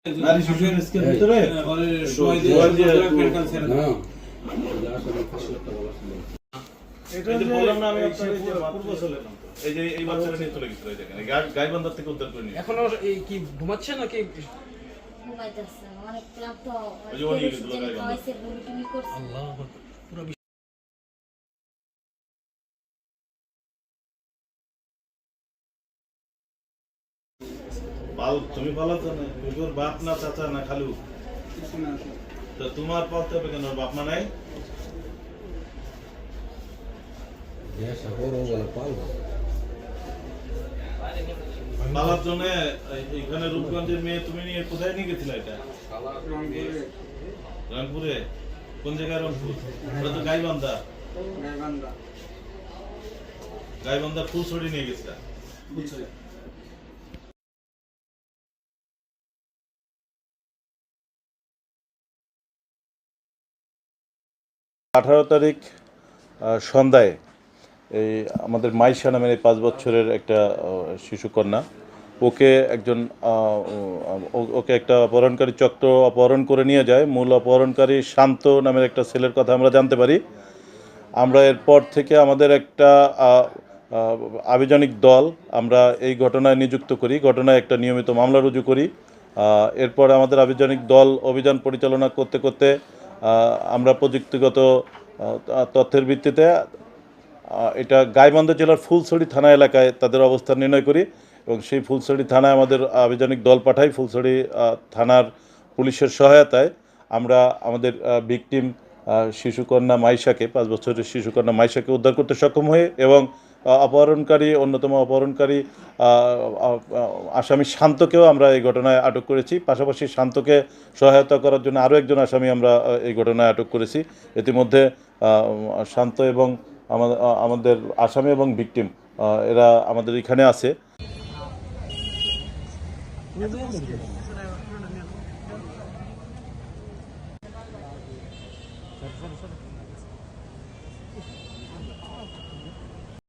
নারী শিশুর স্কেল ভিতরে এটা যে বললাম না আমি আপনাদের যে পূর্ব চলে এই যে এই বাচ্চাটা নিয়ে চলে গেছিল এই দেখেন গাইবান্ধার থেকে উদ্ধার করে নিয়ে এখনো এই কি ঘুমাচ্ছে নাকি ঘুমাইতেছে অনেক ক্লান্ত ওই যে উনি গেছিল গাইবান্ধা খাওয়াইছে বুড়ি টুনি করছে আল্লাহ পুরো পাল তুমি পালাতো না তোর বাপ না চাচা না খালু তো তোমার পালতে হবে কেন বাপ মা নাই পালার জন্য এখানে রূপগঞ্জের মেয়ে তুমি নিয়ে কোথায় নিয়ে গেছিলে এটা রংপুরে কোন জায়গায় রংপুর ওটা তো গাইবান্ধা গাইবান্ধা ফুলছড়ি নিয়ে গেছিলা 18 তারিখ সন্ধ্যায় এই আমাদের মাইশা নামের এই 5 বছরের একটা শিশুকন্যা ওকে একজন ওকে একটা অপহরণকারী চক্র অপহরণ করে নিয়ে যায়। মূল অপহরণকারী শান্ত নামের একটা ছেলের কথা আমরা জানতে পারি। আমরা এরপর থেকে আমাদের একটা আভিযানিক দল আমরা এই ঘটনায় নিযুক্ত করি, ঘটনায় একটা নিয়মিত মামলা রুজু করি। এরপর আমাদের আভিযানিক দল অভিযান পরিচালনা করতে করতে আমরা প্রযুক্তিগত তথ্যের ভিত্তিতে এটা গাইবান্ধা জেলার ফুলছড়ি থানা এলাকায় তাদের অবস্থান নির্ণয় করি এবং সেই ফুলছড়ি থানায় আমাদের আভিযানিক দল পাঠাই। ফুলছড়ি থানার পুলিশের সহায়তায় আমরা আমাদের ভিকটিম শিশুকন্যা মাইশাকে 5 বছরের শিশুকন্যা মাইশাকে উদ্ধার করতে সক্ষম হই এবং অন্যতম অপহরণকারী আসামি শান্তকেও আমরা এই ঘটনায় আটক করেছি। পাশাপাশি শান্তকে সহায়তা করার জন্য আরও একজন আসামি আমরা এই ঘটনায় আটক করেছি। ইতিমধ্যে শান্ত এবং আমাদের আসামি এবং ভিকটিম এরা আমাদের এখানে আছে।